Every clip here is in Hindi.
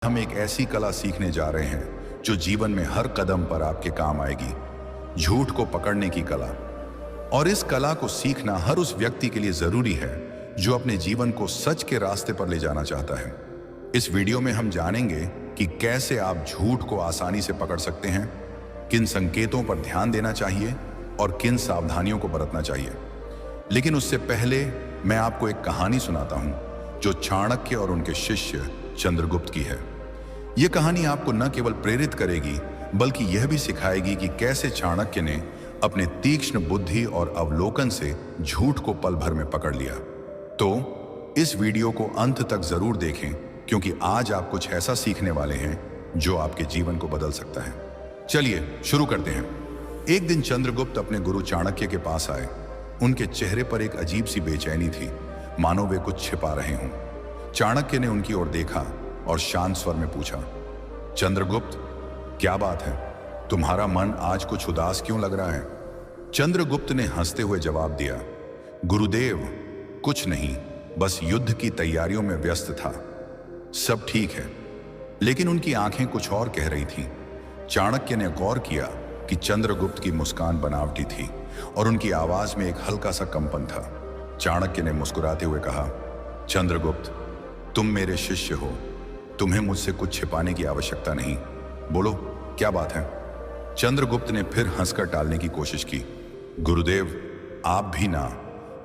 हम एक ऐसी कला सीखने जा रहे हैं जो जीवन में हर कदम पर आपके काम आएगी। झूठ को पकड़ने की कला। और इस कला को सीखना हर उस व्यक्ति के लिए जरूरी है जो अपने जीवन को सच के रास्ते पर ले जाना चाहता है। इस वीडियो में हम जानेंगे कि कैसे आप झूठ को आसानी से पकड़ सकते हैं, किन संकेतों पर ध्यान देना चाहिए और किन सावधानियों को बरतना चाहिए। लेकिन उससे पहले मैं आपको एक कहानी सुनाता हूं जो चाणक्य और उनके शिष्य चंद्रगुप्त की है। यह कहानी आपको न केवल प्रेरित करेगी बल्कि यह भी सिखाएगी कि कैसे चाणक्य ने अपने तीक्ष्ण बुद्धि और अवलोकन से झूठ को पल भर में पकड़ लिया। तो इस वीडियो को अंत तक जरूर देखें क्योंकि आज आप कुछ ऐसा सीखने वाले हैं जो आपके जीवन को बदल सकता है। चलिए शुरू करते हैं। एक दिन चंद्रगुप्त अपने गुरु चाणक्य के पास आए। उनके चेहरे पर एक अजीब सी बेचैनी थी, मानो वे कुछ छिपा रहे हों। चाणक्य ने उनकी ओर देखा और शांत स्वर में पूछा, चंद्रगुप्त, क्या बात है? तुम्हारा मन आज कुछ उदास क्यों लग रहा है? चंद्रगुप्त ने हंसते हुए जवाब दिया, गुरुदेव, कुछ नहीं, बस युद्ध की तैयारियों में व्यस्त था। सब ठीक है। लेकिन उनकी आंखें कुछ और कह रही थीं। चाणक्य ने गौर किया कि चंद्रगुप्त की मुस्कान बनावटी थी और उनकी आवाज में एक हल्का सा कंपन था। चाणक्य ने मुस्कुराते हुए कहा, चंद्रगुप्त, तुम मेरे शिष्य हो, तुम्हें मुझसे कुछ छिपाने की आवश्यकता नहीं। बोलो, क्या बात है? चंद्रगुप्त ने फिर हंसकर टालने की कोशिश की। गुरुदेव, आप भी ना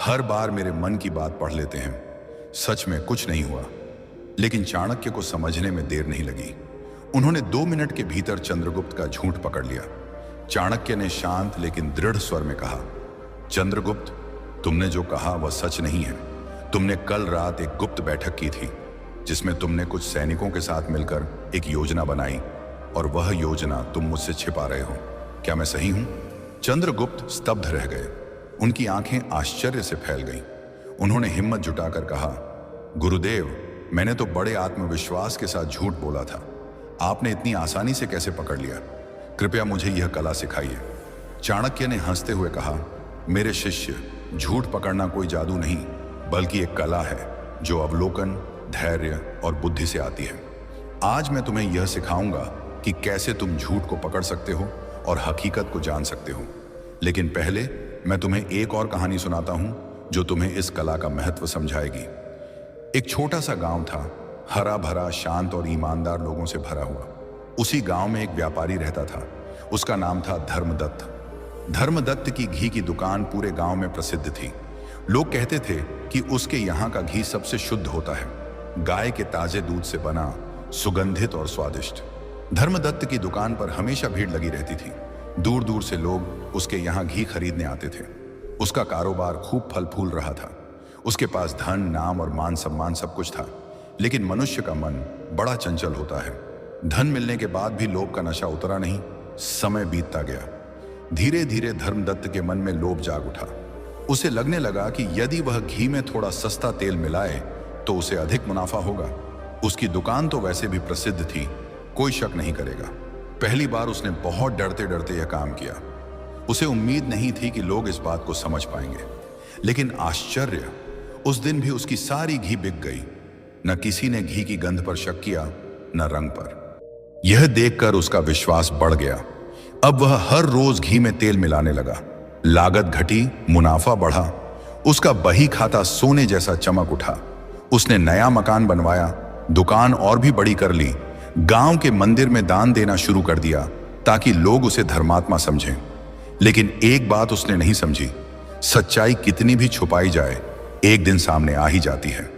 हर बार मेरे मन की बात पढ़ लेते हैं। सच में कुछ नहीं हुआ। लेकिन चाणक्य को समझने में देर नहीं लगी। उन्होंने 2 मिनट के भीतर चंद्रगुप्त का झूठ पकड़ लिया। चाणक्य ने शांत लेकिन दृढ़ स्वर में कहा, चंद्रगुप्त, तुमने जो कहा वह सच नहीं है। तुमने कल रात एक गुप्त बैठक की थी जिसमें तुमने कुछ सैनिकों के साथ मिलकर एक योजना बनाई और वह योजना तुम मुझसे छिपा रहे हो। क्या मैं सही हूं? चंद्रगुप्त स्तब्ध रह गए। उनकी आंखें आश्चर्य से फैल गईं। उन्होंने हिम्मत जुटाकर कहा, गुरुदेव, मैंने तो बड़े आत्मविश्वास के साथ झूठ बोला था। आपने इतनी आसानी से कैसे पकड़ लिया? कृपया मुझे यह कला सिखाइए। चाणक्य ने हंसते हुए कहा, मेरे शिष्य, झूठ पकड़ना कोई जादू नहीं बल्कि एक कला है जो अवलोकन, धैर्य और बुद्धि से आती है। आज मैं तुम्हें यह सिखाऊंगा कि कैसे तुम झूठ को पकड़ सकते हो और हकीकत को जान सकते हो। लेकिन पहले मैं तुम्हें एक और कहानी सुनाता हूं जो तुम्हें इस कला का महत्व समझाएगी। एक छोटा सा गांव था, हरा भरा, शांत और ईमानदार लोगों से भरा हुआ। उसी गांव में एक व्यापारी रहता था। उसका नाम था धर्मदत्त। धर्मदत्त की घी की दुकान पूरे गांव में प्रसिद्ध थी। लोग कहते थे कि उसके यहाँ का घी सबसे शुद्ध होता है, गाय के ताजे दूध से बना, सुगंधित और स्वादिष्ट। धर्मदत्त की दुकान पर हमेशा भीड़ लगी रहती थी। दूर दूर से लोग उसके यहाँ घी खरीदने आते थे। उसका कारोबार खूब फल फूल रहा था। उसके पास धन, नाम और मान सम्मान सब कुछ था। लेकिन मनुष्य का मन बड़ा चंचल होता है। धन मिलने के बाद भी लोभ का नशा उतरा नहीं। समय बीतता गया। धीरे धीरे धर्मदत्त के मन में लोभ जाग उठा। उसे लगने लगा कि यदि वह घी में थोड़ा सस्ता तेल मिलाए तो उसे अधिक मुनाफा होगा। उसकी दुकान तो वैसे भी प्रसिद्ध थी, कोई शक नहीं करेगा। पहली बार उसने बहुत डरते डरते यह काम किया। उसे उम्मीद नहीं थी कि लोग इस बात को समझ पाएंगे। लेकिन आश्चर्य, उस दिन भी उसकी सारी घी बिक गई। न किसी ने घी की गंध पर शक किया, न रंग पर। यह देखकर उसका विश्वास बढ़ गया। अब वह हर रोज घी में तेल मिलाने लगा। लागत घटी, मुनाफा बढ़ा। उसका बही खाता सोने जैसा चमक उठा। उसने नया मकान बनवाया, दुकान और भी बड़ी कर ली, गांव के मंदिर में दान देना शुरू कर दिया ताकि लोग उसे धर्मात्मा समझें। लेकिन एक बात उसने नहीं समझी, सच्चाई कितनी भी छुपाई जाए एक दिन सामने आ ही जाती है।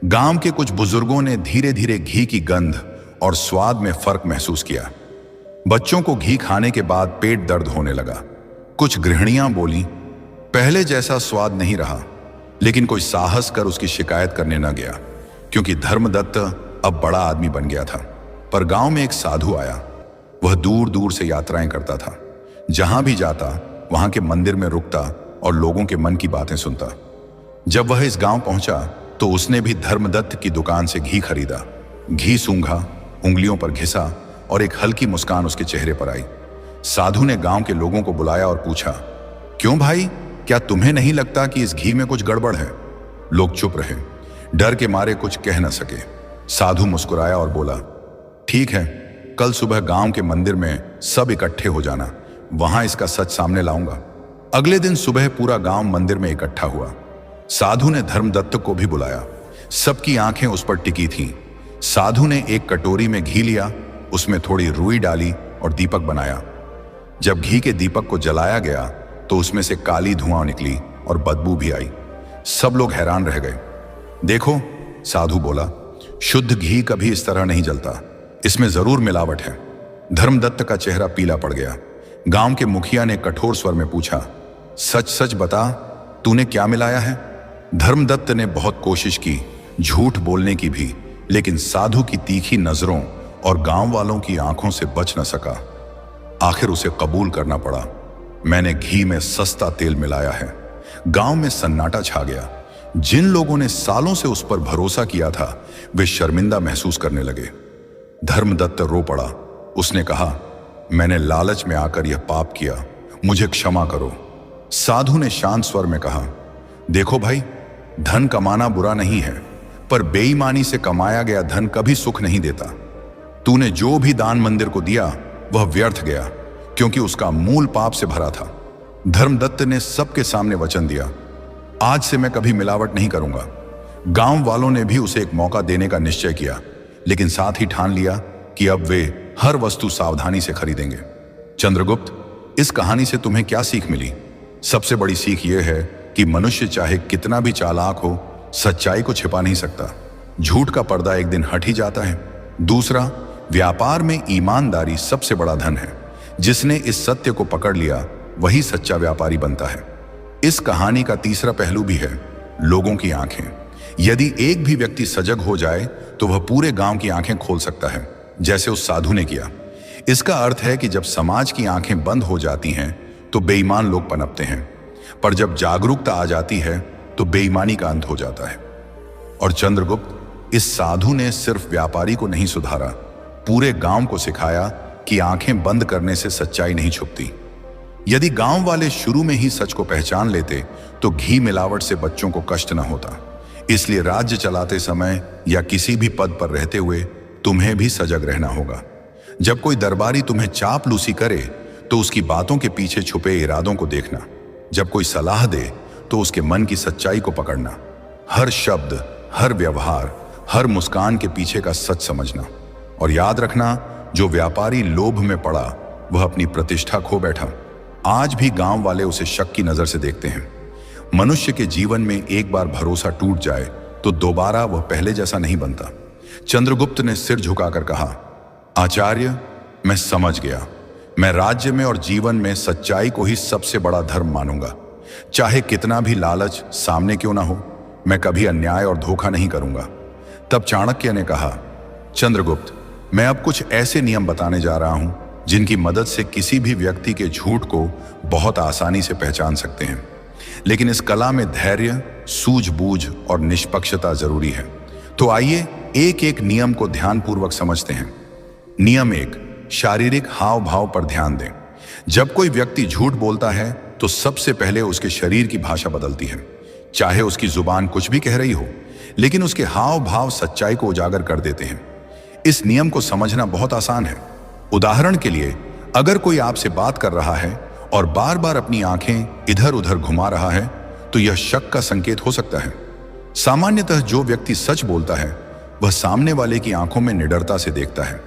गांव के कुछ बुजुर्गों ने धीरे धीरे घी की गंध और स्वाद में फर्क महसूस किया। बच्चों को घी खाने के बाद पेट दर्द होने लगा। कुछ गृहिणियां बोली, पहले जैसा स्वाद नहीं रहा। लेकिन कोई साहस कर उसकी शिकायत करने न गया क्योंकि धर्मदत्त अब बड़ा आदमी बन गया था। पर गांव में एक साधु आया। वह दूर दूर से यात्राएं करता था। जहां भी जाता वहां के मंदिर में रुकता और लोगों के मन की बातें सुनता। जब वह इस गांव पहुंचा तो उसने भी धर्मदत्त की दुकान से घी खरीदा। घी सूंघा, उंगलियों पर घिसा और एक हल्की मुस्कान उसके चेहरे पर आई। साधु ने गांव के लोगों को बुलाया और पूछा, क्यों भाई, क्या तुम्हें नहीं लगता कि इस घी में कुछ गड़बड़ है? लोग चुप रहे, डर के मारे कुछ कह न सके। साधु मुस्कुराया और बोला, ठीक है, कल सुबह गांव के मंदिर में सब इकट्ठे हो जाना, वहां इसका सच सामने लाऊंगा। अगले दिन सुबह पूरा गांव मंदिर में इकट्ठा हुआ। साधु ने धर्मदत्त को भी बुलाया। सबकी आंखें उस पर टिकी थीं। साधु ने एक कटोरी में घी लिया, उसमें थोड़ी रुई डाली और दीपक बनाया। जब घी के दीपक को जलाया गया तो उसमें से काली धुआं निकली और बदबू भी आई। सब लोग हैरान रह गए। देखो, साधु बोला, शुद्ध घी कभी इस तरह नहीं जलता, इसमें जरूर मिलावट है। धर्मदत्त का चेहरा पीला पड़ गया। गांव के मुखिया ने कठोर स्वर में पूछा, सच सच बता, तूने क्या मिलाया है? धर्मदत्त ने बहुत कोशिश की झूठ बोलने की भी, लेकिन साधु की तीखी नजरों और गांव वालों की आंखों से बच न सका। आखिर उसे कबूल करना पड़ा, मैंने घी में सस्ता तेल मिलाया है। गांव में सन्नाटा छा गया। जिन लोगों ने सालों से उस पर भरोसा किया था, वे शर्मिंदा महसूस करने लगे। धर्मदत्त रो पड़ा। उसने कहा, मैंने लालच में आकर यह पाप किया, मुझे क्षमा करो। साधु ने शांत स्वर में कहा, देखो भाई, धन कमाना बुरा नहीं है, पर बेईमानी से कमाया गया धन कभी सुख नहीं देता। तूने जो भी दान मंदिर को दिया वह व्यर्थ गया, क्योंकि उसका मूल पाप से भरा था। धर्मदत्त ने सबके सामने वचन दिया, आज से मैं कभी मिलावट नहीं करूंगा। गांव वालों ने भी उसे एक मौका देने का निश्चय किया, लेकिन साथ ही ठान लिया कि अब वे हर वस्तु सावधानी से खरीदेंगे। चंद्रगुप्त, इस कहानी से तुम्हें क्या सीख मिली? सबसे बड़ी सीख यह है कि मनुष्य चाहे कितना भी चालाक हो, सच्चाई को छिपा नहीं सकता। झूठ का पर्दा एक दिन हट ही जाता है। दूसरा, व्यापार में ईमानदारी सबसे बड़ा धन है। जिसने इस सत्य को पकड़ लिया वही सच्चा व्यापारी बनता है। इस कहानी का तीसरा पहलू भी है, लोगों की आंखें। यदि एक भी व्यक्ति सजग हो जाए तो वह पूरे गांव की आंखें खोल सकता है, जैसे उस साधु ने किया। इसका अर्थ है कि जब समाज की आंखें बंद हो जाती हैं तो बेईमान लोग पनपते हैं, पर जब जागरूकता आ जाती है तो बेईमानी का अंत हो जाता है। और चंद्रगुप्त, इस साधु ने सिर्फ व्यापारी को नहीं सुधारा, पूरे गांव को सिखाया कि आंखें बंद करने से सच्चाई नहीं छुपती। यदि गांव वाले शुरू में ही सच को पहचान लेते तो घी मिलावट से बच्चों को कष्ट न होता। इसलिए राज्य चलाते समय या किसी भी पद पर रहते हुए तुम्हें भी सजग रहना होगा। जब कोई दरबारी तुम्हें चापलूसी करे तो उसकी बातों के पीछे छुपे इरादों को देखना। जब कोई सलाह दे तो उसके मन की सच्चाई को पकड़ना। हर शब्द, हर व्यवहार, हर मुस्कान के पीछे का सच समझना। और याद रखना, जो व्यापारी लोभ में पड़ा वह अपनी प्रतिष्ठा खो बैठा। आज भी गांव वाले उसे शक की नजर से देखते हैं। मनुष्य के जीवन में एक बार भरोसा टूट जाए तो दोबारा वह पहले जैसा नहीं बनता। चंद्रगुप्त ने सिर झुकाकर कहा, आचार्य, मैं समझ गया। मैं राज्य में और जीवन में सच्चाई को ही सबसे बड़ा धर्म मानूंगा। चाहे कितना भी लालच सामने क्यों ना हो, मैं कभी अन्याय और धोखा नहीं करूंगा। तब चाणक्य ने कहा, चंद्रगुप्त, मैं अब कुछ ऐसे नियम बताने जा रहा हूं जिनकी मदद से किसी भी व्यक्ति के झूठ को बहुत आसानी से पहचान सकते हैं। लेकिन इस कला में धैर्य, सूझबूझ और निष्पक्षता जरूरी है। तो आइए एक एक नियम को ध्यानपूर्वक समझते हैं। नियम 1, शारीरिक हाव भाव पर ध्यान दें। जब कोई व्यक्ति झूठ बोलता है तो सबसे पहले उसके शरीर की भाषा बदलती है। चाहे उसकी जुबान कुछ भी कह रही हो, लेकिन उसके हाव भाव सच्चाई को उजागर कर देते हैं। इस नियम को समझना बहुत आसान है। उदाहरण के लिए, अगर कोई आपसे बात कर रहा है और बार बार अपनी आंखें इधर उधर घुमा रहा है तो यह शक का संकेत हो सकता है। सामान्यतः जो व्यक्ति सच बोलता है वह सामने वाले की आंखों में निडरता से देखता है,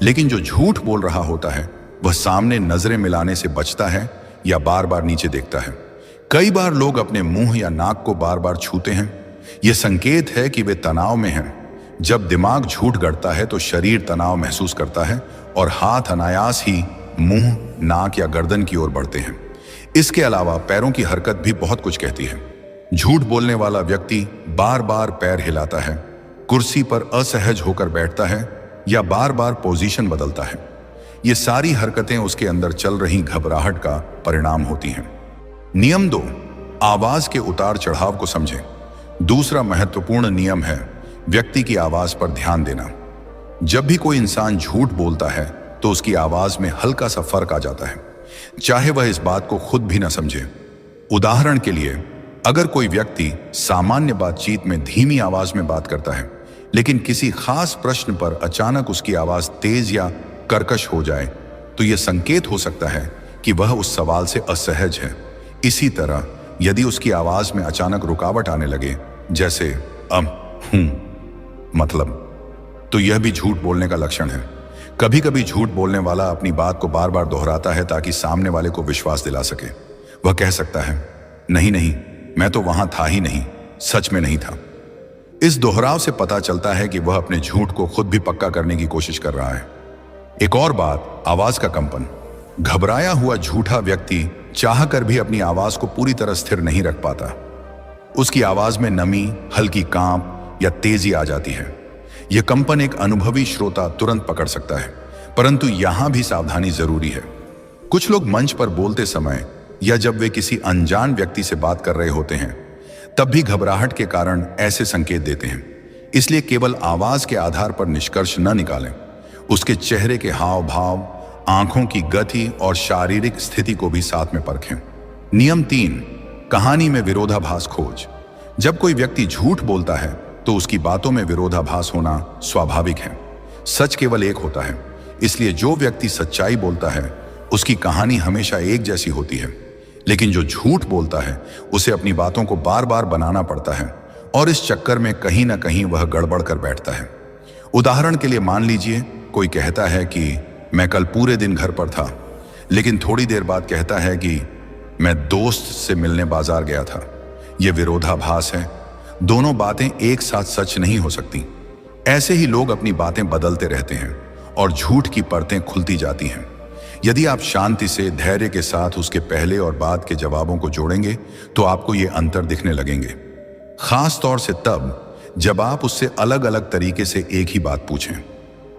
लेकिन जो झूठ बोल रहा होता है वह सामने नजरें मिलाने से बचता है या बार बार नीचे देखता है। कई बार लोग अपने मुंह या नाक को बार बार छूते हैं। यह संकेत है कि वे तनाव में हैं। जब दिमाग झूठ गढ़ता है तो शरीर तनाव महसूस करता है और हाथ अनायास ही मुंह, नाक या गर्दन की ओर बढ़ते हैं। इसके अलावा पैरों की हरकत भी बहुत कुछ कहती है। झूठ बोलने वाला व्यक्ति बार बार पैर हिलाता है, कुर्सी पर असहज होकर बैठता है या बार बार पोजीशन बदलता है। ये सारी हरकतें उसके अंदर चल रही घबराहट का परिणाम होती हैं। नियम 2, आवाज के उतार चढ़ाव को समझें। दूसरा महत्वपूर्ण नियम है व्यक्ति की आवाज पर ध्यान देना। जब भी कोई इंसान झूठ बोलता है तो उसकी आवाज में हल्का सा फर्क आ जाता है, चाहे वह इस बात को खुद भी ना समझे। उदाहरण के लिए, अगर कोई व्यक्ति सामान्य बातचीत में धीमी आवाज में बात करता है लेकिन किसी खास प्रश्न पर अचानक उसकी आवाज तेज या कर्कश हो जाए तो यह संकेत हो सकता है कि वह उस सवाल से असहज है। इसी तरह यदि उसकी आवाज में अचानक रुकावट आने लगे, जैसे मतलब, तो यह भी झूठ बोलने का लक्षण है। कभी कभी झूठ बोलने वाला अपनी बात को बार बार दोहराता है ताकि सामने वाले को विश्वास दिला सके। वह कह सकता है, नहीं नहीं, मैं तो वहां था ही नहीं, सच में नहीं था। इस दोहराव से पता चलता है कि वह अपने झूठ को खुद भी पक्का करने की कोशिश कर रहा है। एक और बात, आवाज का कंपन। घबराया हुआ झूठा व्यक्ति चाहकर भी अपनी आवाज को पूरी तरह स्थिर नहीं रख पाता। उसकी आवाज में नमी, हल्की कांप या तेजी आ जाती है। यह कंपन एक अनुभवी श्रोता तुरंत पकड़ सकता है, परंतु यहां भी सावधानी जरूरी है। कुछ लोग मंच पर बोलते समय या जब वे किसी अनजान व्यक्ति से बात कर रहे होते हैं तब भी घबराहट के कारण ऐसे संकेत देते हैं। इसलिए केवल आवाज के आधार पर निष्कर्ष न निकालें, उसके चेहरे के हाव भाव, आंखों की गति और शारीरिक स्थिति को भी साथ में परखें। नियम 3, कहानी में विरोधाभास खोज। जब कोई व्यक्ति झूठ बोलता है तो उसकी बातों में विरोधाभास होना स्वाभाविक है। सच केवल एक होता है, इसलिए जो व्यक्ति सच्चाई बोलता है उसकी कहानी हमेशा एक जैसी होती है, लेकिन जो झूठ बोलता है उसे अपनी बातों को बार बार बनाना पड़ता है और इस चक्कर में कहीं ना कहीं वह गड़बड़ कर बैठता है। उदाहरण के लिए मान लीजिए कोई कहता है कि मैं कल पूरे दिन घर पर था, लेकिन थोड़ी देर बाद कहता है कि मैं दोस्त से मिलने बाजार गया था। यह विरोधाभास है। दोनों बातें एक साथ सच नहीं हो सकती। ऐसे ही लोग अपनी बातें बदलते रहते हैं और झूठ की परतें खुलती जाती हैं। यदि आप शांति से, धैर्य के साथ उसके पहले और बाद के जवाबों को जोड़ेंगे तो आपको ये अंतर दिखने लगेंगे। खास तौर से तब जब आप उससे अलग अलग तरीके से एक ही बात पूछें।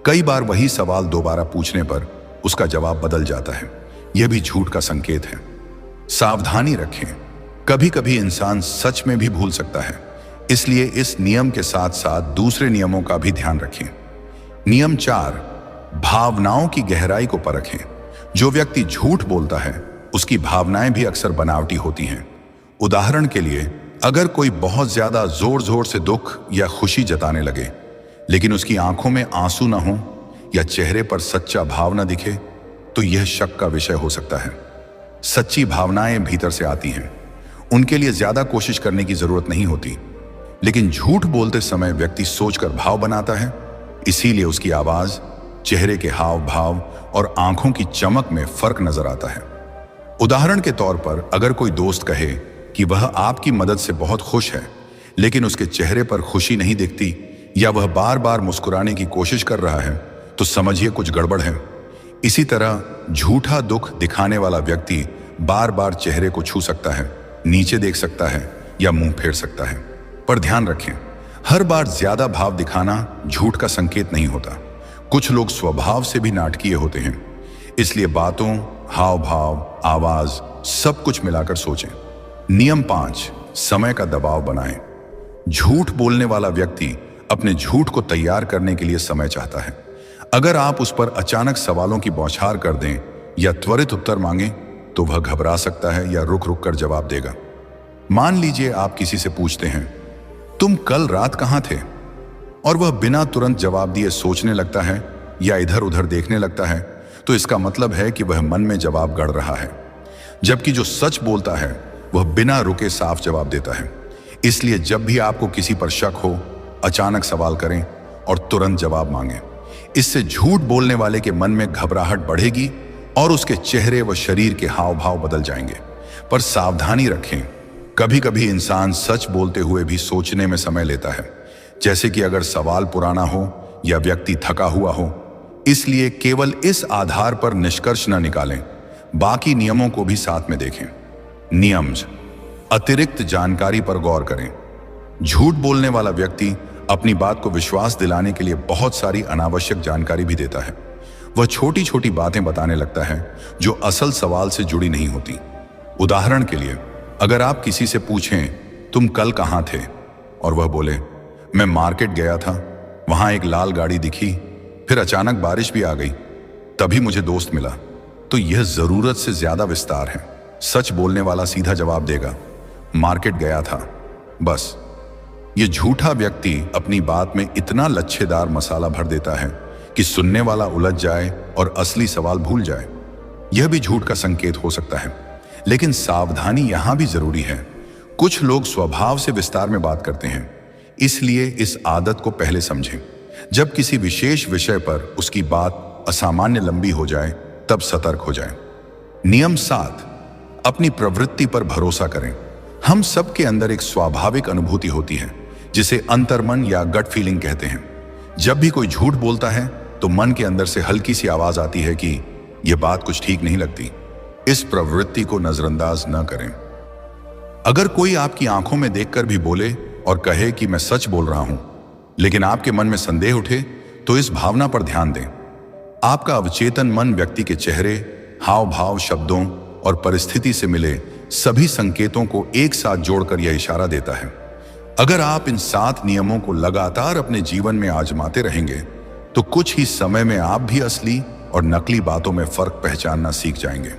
कई बार वही सवाल दोबारा पूछने पर उसका जवाब बदल जाता है। यह भी झूठ का संकेत है। सावधानी रखें, कभी कभी इंसान सच में भी भूल सकता है, इसलिए इस नियम के साथ साथ दूसरे नियमों का भी ध्यान रखें। नियम 4, भावनाओं की गहराई को परखें। जो व्यक्ति झूठ बोलता है उसकी भावनाएं भी अक्सर बनावटी होती हैं। उदाहरण के लिए, अगर कोई बहुत ज्यादा जोर जोर से दुख या खुशी जताने लगे लेकिन उसकी आंखों में आंसू न हो या चेहरे पर सच्चा भाव न दिखे तो यह शक का विषय हो सकता है। सच्ची भावनाएं भीतर से आती हैं, उनके लिए ज्यादा कोशिश करने की जरूरत नहीं होती, लेकिन झूठ बोलते समय व्यक्ति सोचकर भाव बनाता है, इसीलिए उसकी आवाज, चेहरे के हाव भाव और आंखों की चमक में फर्क नजर आता है। उदाहरण के तौर पर, अगर कोई दोस्त कहे कि वह आपकी मदद से बहुत खुश है लेकिन उसके चेहरे पर खुशी नहीं दिखती या वह बार बार मुस्कुराने की कोशिश कर रहा है तो समझिए कुछ गड़बड़ है। इसी तरह झूठा दुख दिखाने वाला व्यक्ति बार बार चेहरे को छू सकता है, नीचे देख सकता है या मुंह फेर सकता है। पर ध्यान रखें, हर बार ज्यादा भाव दिखाना झूठ का संकेत नहीं होता। कुछ लोग स्वभाव से भी नाटकीय होते हैं, इसलिए बातों, हाव भाव, आवाज सब कुछ मिलाकर सोचें। नियम 5, समय का दबाव बनाएं। झूठ बोलने वाला व्यक्ति अपने झूठ को तैयार करने के लिए समय चाहता है। अगर आप उस पर अचानक सवालों की बौछार कर दें या त्वरित उत्तर मांगें तो वह घबरा सकता है या रुक रुक कर जवाब देगा। मान लीजिए आप किसी से पूछते हैं, तुम कल रात कहां थे, और वह बिना तुरंत जवाब दिए सोचने लगता है या इधर उधर देखने लगता है, तो इसका मतलब है कि वह मन में जवाब गढ़ रहा है। जबकि जो सच बोलता है वह बिना रुके साफ जवाब देता है। इसलिए जब भी आपको किसी पर शक हो, अचानक सवाल करें और तुरंत जवाब मांगें। इससे झूठ बोलने वाले के मन में घबराहट बढ़ेगी और उसके चेहरे व शरीर के हाव भाव बदल जाएंगे। पर सावधानी रखें, कभी कभी इंसान सच बोलते हुए भी सोचने में समय लेता है, जैसे कि अगर सवाल पुराना हो या व्यक्ति थका हुआ हो। इसलिए केवल इस आधार पर निष्कर्ष न निकालें, बाकी नियमों को भी साथ में देखें। नियम, अतिरिक्त जानकारी पर गौर करें। झूठ बोलने वाला व्यक्ति अपनी बात को विश्वास दिलाने के लिए बहुत सारी अनावश्यक जानकारी भी देता है। वह छोटी छोटी बातें बताने लगता है जो असल सवाल से जुड़ी नहीं होती। उदाहरण के लिए, अगर आप किसी से पूछें, तुम कल कहां थे, और वह बोले, मैं मार्केट गया था, वहां एक लाल गाड़ी दिखी, फिर अचानक बारिश भी आ गई, तभी मुझे दोस्त मिला, तो यह जरूरत से ज्यादा विस्तार है। सच बोलने वाला सीधा जवाब देगा, मार्केट गया था, बस। ये झूठा व्यक्ति अपनी बात में इतना लच्छेदार मसाला भर देता है कि सुनने वाला उलझ जाए और असली सवाल भूल जाए। यह भी झूठ का संकेत हो सकता है, लेकिन सावधानी यहां भी जरूरी है। कुछ लोग स्वभाव से विस्तार में बात करते हैं, इसलिए इस आदत को पहले समझें। जब किसी विशेष विषय पर उसकी बात असामान्य लंबी हो जाए, तब सतर्क हो जाएं। नियम 7, अपनी प्रवृत्ति पर भरोसा करें। हम सबके अंदर एक स्वाभाविक अनुभूति होती है जिसे अंतर्मन या गट फीलिंग कहते हैं। जब भी कोई झूठ बोलता है तो मन के अंदर से हल्की सी आवाज आती है कि यह बात कुछ ठीक नहीं लगती। इस प्रवृत्ति को नजरअंदाज न करें। अगर कोई आपकी आंखों में देखकर भी बोले और कहे कि मैं सच बोल रहा हूं, लेकिन आपके मन में संदेह उठे, तो इस भावना पर ध्यान दें। आपका अवचेतन मन व्यक्ति के चेहरे, हाव भाव, शब्दों और परिस्थिति से मिले सभी संकेतों को एक साथ जोड़कर यह इशारा देता है। अगर आप इन 7 नियमों को लगातार अपने जीवन में आजमाते रहेंगे तो कुछ ही समय में आप भी असली और नकली बातों में फर्क पहचानना सीख जाएंगे।